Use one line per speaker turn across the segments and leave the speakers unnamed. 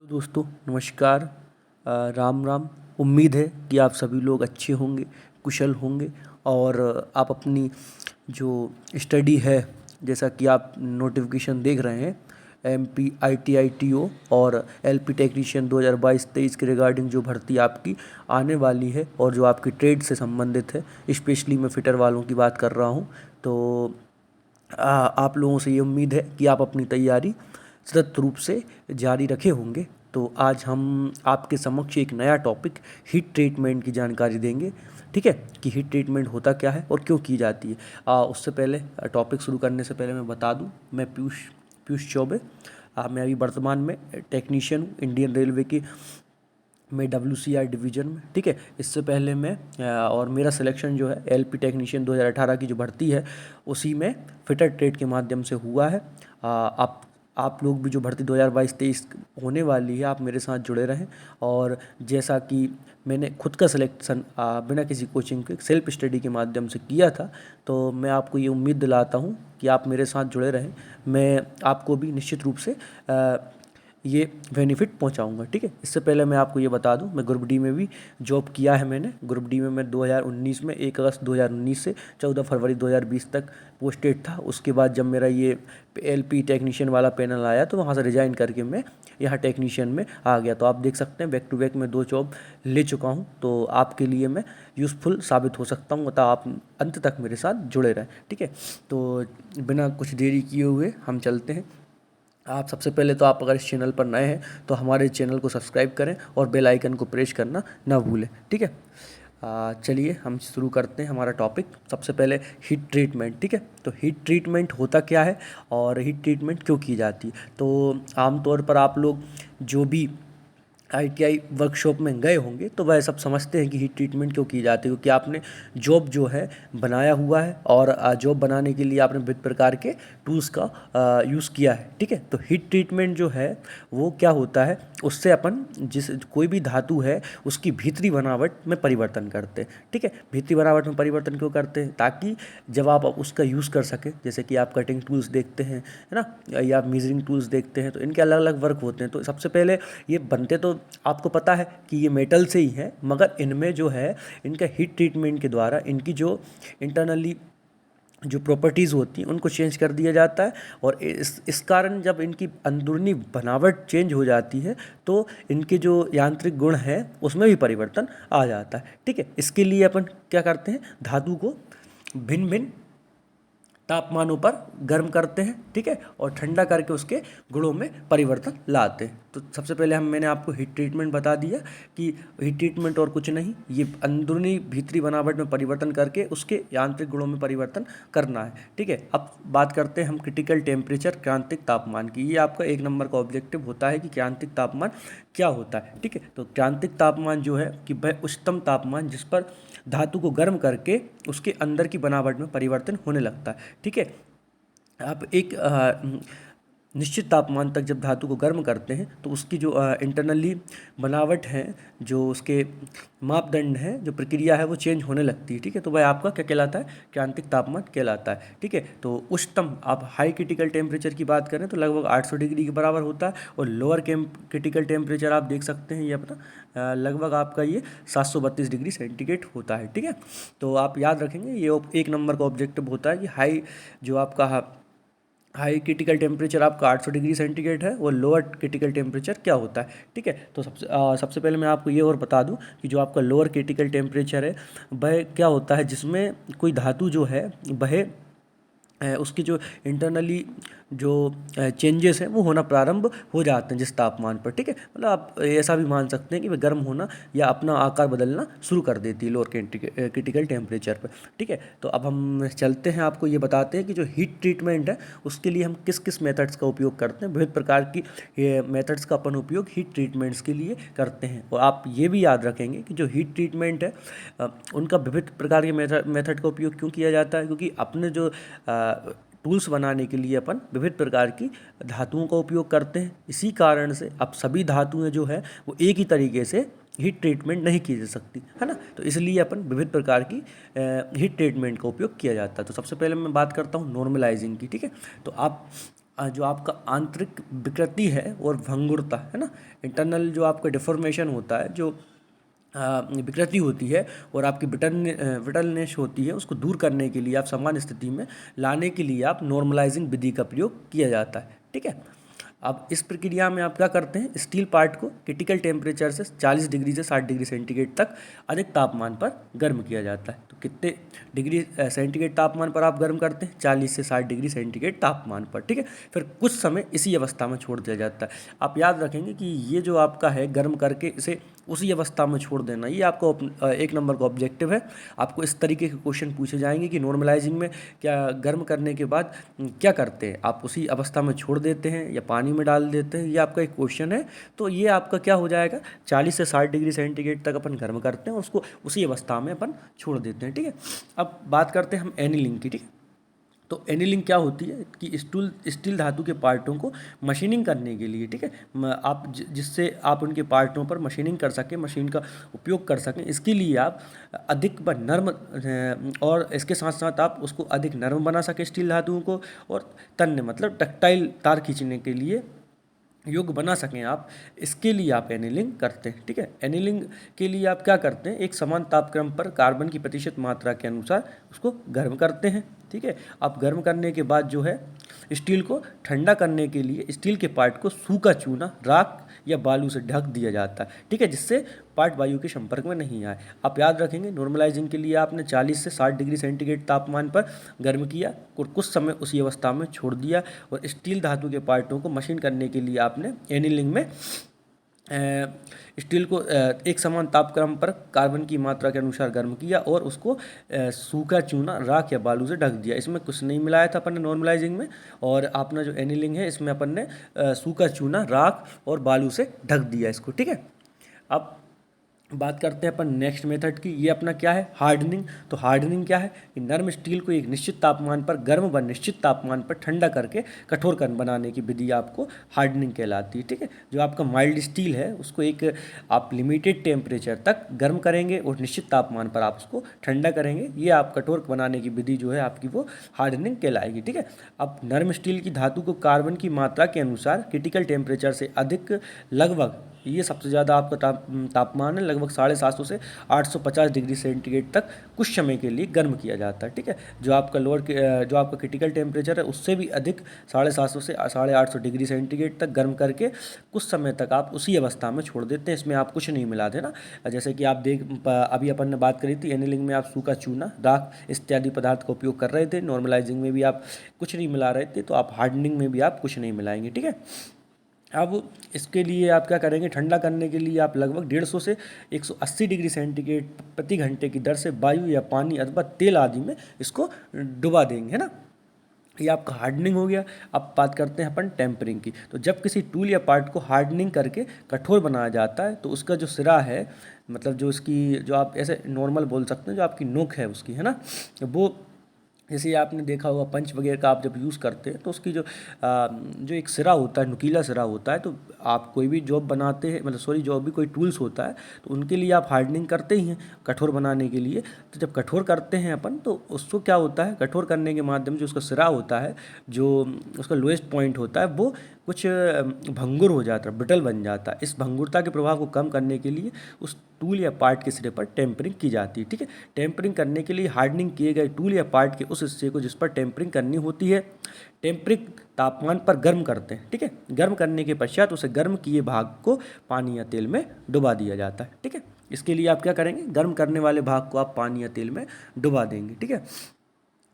तो दोस्तों नमस्कार। राम राम। उम्मीद है कि आप सभी लोग अच्छे होंगे, कुशल होंगे और आप अपनी जो स्टडी है, जैसा कि आप नोटिफिकेशन देख रहे हैं, एमपी आईटीआईटीओ और एलपी टेक्नीशियन 2022-23 के रिगार्डिंग जो भर्ती आपकी आने वाली है और जो आपकी ट्रेड से संबंधित है, स्पेशली मैं फिटर वालों की बात कर रहा हूँ। तो आप लोगों से ये उम्मीद है कि आप अपनी तैयारी सतत रूप से जारी रखे होंगे। तो आज हम आपके समक्ष एक नया टॉपिक हीट ट्रीटमेंट की जानकारी देंगे। ठीक है, कि हीट ट्रीटमेंट होता क्या है और क्यों की जाती है। उससे पहले टॉपिक शुरू करने से पहले मैं बता दूं, मैं पीयूष पीयूष चौबे। मैं अभी वर्तमान में टेक्नीशियन हूँ इंडियन रेलवे की, मैं WCR डिवीज़न में। ठीक है, इससे पहले मैं और मेरा सिलेक्शन जो है एलपी टेक्नीशियन 2018 की जो भर्ती है उसी में फिटर ट्रेड के माध्यम से हुआ है। आप लोग भी जो भर्ती 2022-23 होने वाली है, आप मेरे साथ जुड़े रहें। और जैसा कि मैंने खुद का सिलेक्शन बिना किसी कोचिंग के सेल्फ स्टडी के माध्यम से किया था, तो मैं आपको ये उम्मीद दिलाता हूँ कि आप मेरे साथ जुड़े रहें। मैं आपको भी निश्चित रूप से ये बेनिफिट पहुंचाऊंगा। ठीक है, इससे पहले मैं आपको ये बता दूं, मैं ग्रुप डी में भी जॉब किया है। मैंने ग्रुप डी में मैं 2019 में 1 अगस्त 2019 से 14 फरवरी 2020 तक पोस्टेड था। उसके बाद जब मेरा ये एलपी टेक्नीशियन वाला पैनल आया तो वहाँ से रिजाइन करके मैं यहाँ टेक्नीशियन में आ गया। तो आप देख सकते हैं बैक टू बैक मैं 2 जॉब ले चुका हूँ। तो आपके लिए मैं यूज़फुल साबित हो सकता हूँ, अतः आप अंत तक मेरे साथ जुड़े रहें। ठीक है, तो बिना कुछ देरी किए हुए हम चलते हैं। आप सबसे पहले तो आप अगर इस चैनल पर नए हैं तो हमारे चैनल को सब्सक्राइब करें और बेल आइकन को प्रेस करना ना भूलें। ठीक है, चलिए हम शुरू करते हैं हमारा टॉपिक। सबसे पहले हीट ट्रीटमेंट। ठीक है, तो हीट ट्रीटमेंट होता क्या है और हीट ट्रीटमेंट क्यों की जाती है। तो आमतौर पर आप लोग जो भी आईटीआई वर्कशॉप में गए होंगे तो वह सब समझते हैं कि हीट ट्रीटमेंट क्यों की जाती है, क्योंकि आपने जॉब जो है बनाया हुआ है और जॉब बनाने के लिए आपने विभिन्न प्रकार के टूल्स का यूज़ किया है। ठीक है, तो हीट ट्रीटमेंट जो है वो क्या होता है, उससे अपन जिस कोई भी धातु है उसकी भीतरी बनावट में परिवर्तन करते हैं। ठीक है, भीतरी बनावट में परिवर्तन क्यों करते हैं, ताकि जब आप उसका यूज़ कर सकें, जैसे कि आप कटिंग टूल्स देखते हैं, है ना, या आप मेजरिंग टूल्स देखते हैं, तो इनके अलग अलग वर्क होते हैं। तो सबसे पहले ये बनते तो आपको पता है कि ये मेटल से ही है, मगर इनमें जो है इनका हीट ट्रीटमेंट के द्वारा इनकी जो इंटरनली जो प्रॉपर्टीज़ होती हैं उनको चेंज कर दिया जाता है। और इस कारण जब इनकी अंदरूनी बनावट चेंज हो जाती है तो इनके जो यांत्रिक गुण हैं उसमें भी परिवर्तन आ जाता है। ठीक है, इसके लिए अपन क्या करते हैं, धातु को भिन्न भिन्न तापमानों पर गर्म करते हैं। ठीक है, और ठंडा करके उसके गुणों में परिवर्तन लाते हैं। तो सबसे पहले मैंने आपको हीट ट्रीटमेंट बता दिया कि हीट ट्रीटमेंट और कुछ नहीं, ये अंदरूनी भीतरी बनावट में परिवर्तन करके उसके यांत्रिक गुणों में परिवर्तन करना है। ठीक है, अब बात करते हैं हम क्रिटिकल टेम्परेचर, क्रांतिक तापमान की। ये आपका 1 नंबर का ऑब्जेक्टिव होता है कि क्रांतिक तापमान क्या होता है। ठीक है, तो क्रांतिक तापमान जो है कि वह उच्चतम तापमान जिस पर धातु को गर्म करके उसके अंदर की बनावट में परिवर्तन होने लगता है। ठीक है, आप एक निश्चित तापमान तक जब धातु को गर्म करते हैं तो उसकी जो इंटरनली बनावट है, जो उसके मापदंड हैं, जो प्रक्रिया है वो चेंज होने लगती है। ठीक है, तो वह आपका क्या कहलाता है, क्रांतिक तापमान कहलाता है। ठीक है, तो उच्चतम आप हाई क्रिटिकल टेम्परेचर की बात करें तो लगभग 800 डिग्री के बराबर होता है, और लोअर क्रिटिकल टेम्परेचर आप देख सकते हैं ये अपना लगभग आपका ये 732 डिग्री सेंटीग्रेड होता है। ठीक है, तो आप याद रखेंगे ये 1 नंबर का ऑब्जेक्टिव होता है कि हाई जो आपका हाई क्रिटिकल टेम्परेचर आपका 800 डिग्री सेंटीग्रेड है, और लोअर क्रिटिकल टेम्परेचर क्या होता है। ठीक है, तो सबसे पहले मैं आपको ये और बता दूं कि जो आपका लोअर क्रिटिकल टेम्परेचर है वह क्या होता है, जिसमें कोई धातु जो है वह उसकी जो इंटरनली जो चेंजेस हैं वो होना प्रारंभ हो जाते हैं जिस तापमान पर। ठीक है, मतलब आप ऐसा भी मान सकते हैं कि वह गर्म होना या अपना आकार बदलना शुरू कर देती है लोअर क्रिटिकल टेम्परेचर पर। ठीक है, तो अब हम चलते हैं, आपको ये बताते हैं कि जो हीट ट्रीटमेंट है उसके लिए हम किस किस मेथड्स का उपयोग करते हैं। विविध प्रकार की मेथड्स का अपन उपयोग हीट ट्रीटमेंट्स के लिए करते हैं। और आप ये भी याद रखेंगे कि जो हीट ट्रीटमेंट है उनका विविध प्रकार के मेथड का उपयोग क्यों किया जाता है, क्योंकि अपने जो टूल्स बनाने के लिए अपन विभिन्न प्रकार की धातुओं का उपयोग करते हैं। इसी कारण से अब सभी धातुएं जो है वो एक ही तरीके से हीट ट्रीटमेंट नहीं की जा सकती, है ना। तो इसलिए अपन विभिन्न प्रकार की हीट ट्रीटमेंट का उपयोग किया जाता है। तो सबसे पहले मैं बात करता हूँ नॉर्मलाइजिंग की। ठीक है, तो आप जो आपका आंतरिक विकृति है और भंगुरता है ना, इंटरनल जो आपका डिफॉर्मेशन होता है, जो विकृति होती है और आपकी विटलनेस होती है, उसको दूर करने के लिए, आप सामान्य स्थिति में लाने के लिए आप नॉर्मलाइजिंग विधि का प्रयोग किया जाता है। ठीक है। अब इस प्रक्रिया में आप क्या करते हैं, स्टील पार्ट को क्रिटिकल टेम्परेचर से 40 डिग्री से 60 डिग्री सेंटीग्रेड तक अधिक तापमान पर गर्म किया जाता है। तो कितने डिग्री सेंटीग्रेड तापमान पर आप गर्म करते हैं, 40 से 60 डिग्री सेंटीग्रेड तापमान पर। ठीक है। फिर कुछ समय इसी अवस्था में छोड़ दिया जाता है। आप याद रखेंगे कि ये जो आपका है गर्म करके इसे उसी अवस्था में छोड़ देना, ये आपका एक नंबर का ऑब्जेक्टिव है। आपको इस तरीके के क्वेश्चन पूछे जाएंगे कि नॉर्मलाइजिंग में क्या गर्म करने के बाद क्या करते हैं, आप उसी अवस्था में छोड़ देते हैं या पानी में डाल देते हैं, ये आपका एक क्वेश्चन है। तो ये आपका क्या हो जाएगा, 40 से 60 डिग्री सेंटीग्रेड तक अपन गर्म करते हैं और उसको उसी अवस्था में अपन छोड़ देते हैं। ठीक है। अब बात करते हैं हम एनीलिंग की। ठीक है। तो एनीलिंग क्या होती है कि स्टील धातु के पार्टों को मशीनिंग करने के लिए, ठीक है, आप जिससे आप उनके पार्टों पर मशीनिंग कर सकें, मशीन का उपयोग कर सकें, इसके लिए आप अधिक व नर्म और इसके साथ साथ आप उसको अधिक नर्म बना सकें स्टील धातुओं को, और तन्य मतलब टक्टाइल तार खींचने के लिए योग्य बना सकें आप, इसके लिए आप एनीलिंग करते हैं। ठीक है। एनीलिंग के लिए आप क्या करते हैं, एक समान तापक्रम पर कार्बन की प्रतिशत मात्रा के अनुसार उसको गर्म करते हैं। ठीक है। आप गर्म करने के बाद जो है स्टील को ठंडा करने के लिए स्टील के पार्ट को सूखा चूना, राख या बालू से ढक दिया जाता है। ठीक है, जिससे पार्ट वायु के संपर्क में नहीं आए। आप याद रखेंगे नॉर्मलाइजिंग के लिए आपने 40 से 60 डिग्री सेंटीग्रेड तापमान पर गर्म किया और कुछ समय उसी अवस्था में छोड़ दिया, और स्टील धातु के पार्टों को मशीन करने के लिए आपने एनीलिंग में स्टील को एक समान तापक्रम पर कार्बन की मात्रा के अनुसार गर्म किया और उसको सूखा चूना, राख या बालू से ढक दिया। इसमें कुछ नहीं मिलाया था अपन ने नॉर्मलाइजिंग में, और अपना जो एनीलिंग है इसमें अपन ने सूखा चूना, राख और बालू से ढक दिया इसको। ठीक है। अब बात करते हैं अपन नेक्स्ट मेथड की। ये अपना क्या है, हार्डनिंग। तो हार्डनिंग क्या है कि नर्म स्टील को एक निश्चित तापमान पर गर्म व निश्चित तापमान पर ठंडा करके कठोर कर बनाने की विधि आपको हार्डनिंग कहलाती है। ठीक है। जो आपका माइल्ड स्टील है उसको एक आप लिमिटेड टेम्परेचर तक गर्म करेंगे और निश्चित तापमान पर आप उसको ठंडा करेंगे, ये आप कठोर बनाने की विधि जो है आपकी वो हार्डनिंग कहलाएगी। ठीक है। अब नर्म स्टील की धातु को कार्बन की मात्रा के अनुसार क्रिटिकल टेम्परेचर से अधिक, लगभग ये सबसे ज़्यादा आपका तापमान है, लगभग 750 से 850 डिग्री सेंटीग्रेड तक कुछ समय के लिए गर्म किया जाता है। ठीक है। जो आपका जो आपका क्रिटिकल टेम्परेचर है उससे भी अधिक 750 से 850 डिग्री सेंटीग्रेड तक गर्म करके कुछ समय तक आप उसी अवस्था में छोड़ देते हैं। इसमें आप कुछ नहीं मिलाते ना, जैसे कि आप अभी अपन ने बात करी थी एनीलिंग में आप सूखा चूना, राख इत्यादि पदार्थ का उपयोग कर रहे थे, नॉर्मलाइजिंग में भी आप कुछ नहीं मिला रहे थे, तो आप हार्डनिंग में भी आप कुछ नहीं मिलाएंगे। ठीक है। अब इसके लिए आप क्या करेंगे, ठंडा करने के लिए आप लगभग 150 से 180 डिग्री सेंटीग्रेड प्रति घंटे की दर से वायु या पानी अथवा तेल आदि में इसको डुबा देंगे, है ना। ये आपका हार्डनिंग हो गया। अब बात करते हैं अपन टेम्परिंग की। तो जब किसी टूल या पार्ट को हार्डनिंग करके कठोर बनाया जाता है तो उसका जो सिरा है, मतलब जो इसकी, जो आप ऐसे नॉर्मल बोल सकते हैं, जो आपकी नोक है उसकी, है ना, वो जैसे आपने देखा होगा पंच वगैरह का आप जब यूज़ करते हैं तो उसकी जो एक सिरा होता है, नुकीला सिरा होता है, तो आप कोई भी जॉब बनाते हैं, मतलब सॉरी, जो भी कोई टूल्स होता है तो उनके लिए आप हार्डनिंग करते ही हैं कठोर बनाने के लिए। तो जब कठोर करते हैं अपन तो उसको क्या होता है, कठोर करने के माध्यम से उसका सिरा होता है, जो उसका लोएस्ट पॉइंट होता है, वो कुछ भंगुर हो जाता है, ब्रिटल बन जाता है। इस भंगुरता के प्रभाव को कम करने के लिए उस टूल या पार्ट के सिरे पर टेम्परिंग की जाती है। ठीक है। टेम्परिंग करने के लिए हार्डनिंग किए गए टूल या पार्ट के उस हिस्से को जिस पर टेम्परिंग करनी होती है, टेम्परिंग तापमान पर गर्म करते हैं। ठीक है। गर्म करने के पश्चात उसे गर्म किए भाग को पानी या तेल में डुबा दिया जाता है। ठीक है। इसके लिए आप क्या करेंगे, गर्म करने वाले भाग को आप पानी या तेल में डुबा देंगे। ठीक है।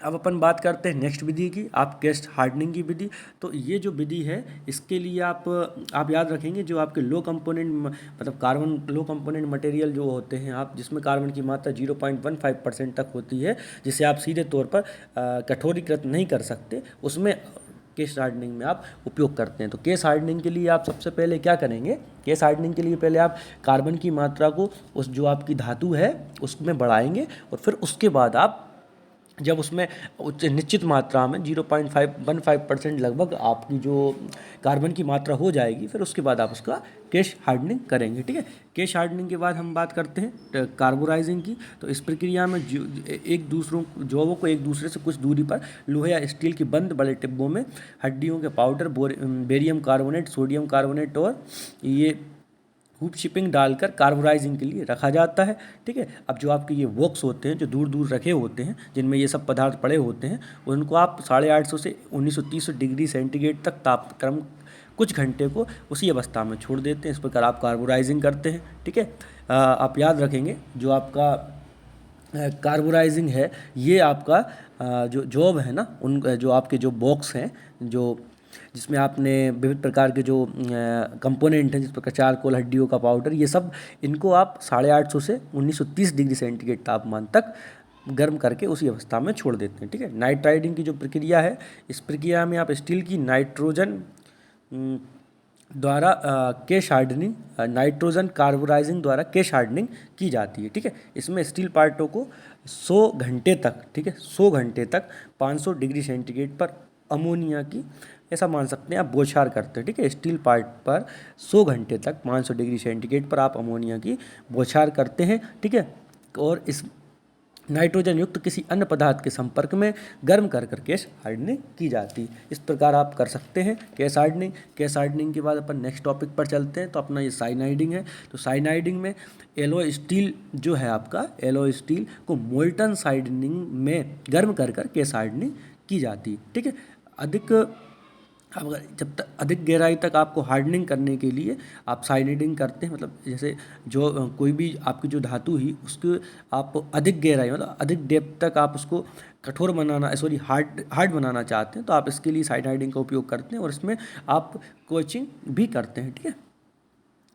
अब अपन बात करते हैं नेक्स्ट विधि की, आप कैस्ट हार्डनिंग की विधि। तो ये जो विधि है इसके लिए आप याद रखेंगे, जो आपके लो कंपोनेंट, मतलब कार्बन लो कंपोनेंट मटेरियल जो होते हैं, आप जिसमें कार्बन की मात्रा 0.15% तक होती है, जिसे आप सीधे तौर पर कठोरीकृत नहीं कर सकते, उसमें केस हार्डनिंग में आप उपयोग करते हैं। तो केस हार्डनिंग के लिए आप सबसे पहले क्या करेंगे, केस हार्डनिंग के लिए पहले आप कार्बन की मात्रा को उस जो आपकी धातु है उसमें बढ़ाएंगे, और फिर उसके बाद आप जब उसमें निश्चित मात्रा में 0.515% लगभग आपकी जो कार्बन की मात्रा हो जाएगी, फिर उसके बाद आप उसका केश हार्डनिंग करेंगे। ठीक है, केश हार्डनिंग के बाद हम बात करते हैं कार्बोराइजिंग की। तो इस प्रक्रिया में जौवों को एक दूसरे से कुछ दूरी पर लोहे या स्टील की बंद बड़े डिब्बों में हड्डियों के powder, barium carbonate, sodium carbonate और ये हूप शिपिंग डालकर कार्बोराइजिंग के लिए रखा जाता है। ठीक है, अब जो आपके ये बॉक्स होते हैं जो दूर दूर रखे होते हैं जिनमें ये सब पदार्थ पड़े होते हैं, उनको आप 850 से 1930 डिग्री सेंटीग्रेड तक तापक्रम कुछ घंटे को उसी अवस्था में छोड़ देते हैं। इस प्रकार आप कार्बोराइजिंग करते हैं। ठीक है, आप याद रखेंगे जो आपका कार्बोराइजिंग है ये आपका जो जॉब है ना, उन जो आपके जो बॉक्स हैं जो जिसमें आपने विविध प्रकार के जो कंपोनेंट हैं, जिस प्रकार चारकोल, हड्डियों का पाउडर, ये सब इनको आप 850 से 1930 डिग्री सेंटीग्रेड तापमान तक गर्म करके उसी अवस्था में छोड़ देते हैं। ठीक है, नाइट्राइडिंग की जो प्रक्रिया है, इस प्रक्रिया में आप स्टील की नाइट्रोजन द्वारा केश हार्डनिंग, नाइट्रोजन कार्बोराइजिंग द्वारा केश हार्डनिंग की जाती है। ठीक है, इसमें स्टील पार्टों को 100 घंटे तक, ठीक है, 100 घंटे तक 500 डिग्री सेंटीग्रेड पर अमोनिया की, ऐसा मान सकते हैं आप, बौछार करते हैं। ठीक है, स्टील पार्ट पर 100 घंटे तक 500 डिग्री सेंटीग्रेड पर आप अमोनिया की बौछार करते हैं। ठीक है, और इस नाइट्रोजन युक्त किसी अन्य पदार्थ के संपर्क में गर्म कर कर केश हार्डनिंग की जाती है। इस प्रकार आप कर सकते हैं केश हार्डनिंग। केश हार्डनिंग के बाद अपन नेक्स्ट टॉपिक पर चलते हैं। तो अपना ये साइनाइडिंग है। तो साइनाइडिंग में एलॉय स्टील जो है आपका, एलॉय स्टील को मोल्टन साइडनिंग में गर्म कर कर केश हार्डनिंग की जाती है। ठीक है, जब तक अधिक गहराई तक आपको हार्डनिंग करने के लिए आप साइनाइडिंग करते हैं, मतलब जैसे जो कोई भी आपकी जो धातु ही उसके आप अधिक गहराई, मतलब अधिक डेप्थ तक आप उसको कठोर बनाना, सॉरी हार्ड बनाना चाहते हैं, तो आप इसके लिए साइनाइडिंग का उपयोग करते हैं और इसमें आप कोचिंग भी करते हैं। ठीक है,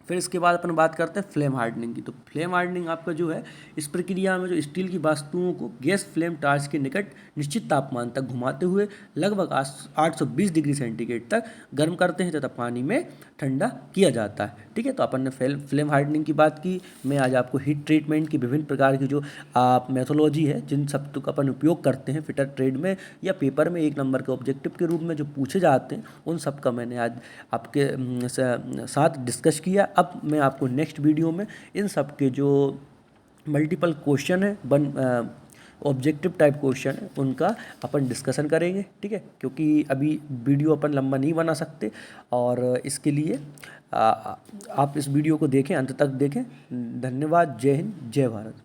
फिर इसके बाद अपन बात करते हैं फ्लेम हार्डनिंग की। तो फ्लेम हार्डनिंग आपका जो है, इस प्रक्रिया में जो स्टील की वस्तुओं को गैस फ्लेम टार्च के निकट निश्चित तापमान तक घुमाते हुए लगभग 820 डिग्री सेंटीग्रेड तक गर्म करते हैं तथा पानी में ठंडा किया जाता है। ठीक है, तो अपन ने फ्लेम हार्डनिंग की बात की। मैं आज आपको हीट ट्रीटमेंट की विभिन्न प्रकार की जो मेथोलॉजी है, जिन शब्दों का अपन उपयोग करते हैं फिटर ट्रेड में या पेपर में 1 नंबर के ऑब्जेक्टिव के रूप में जो पूछे जाते हैं, उन सब का मैंने आज आपके साथ डिस्कस किया। अब मैं आपको नेक्स्ट वीडियो में इन सब के जो मल्टीपल क्वेश्चन है, ऑब्जेक्टिव टाइप क्वेश्चन है, उनका अपन डिस्कशन करेंगे। ठीक है, क्योंकि अभी वीडियो अपन लंबा नहीं बना सकते और इसके लिए आप इस वीडियो को देखें, अंत तक देखें। धन्यवाद। जय हिंद, जय भारत।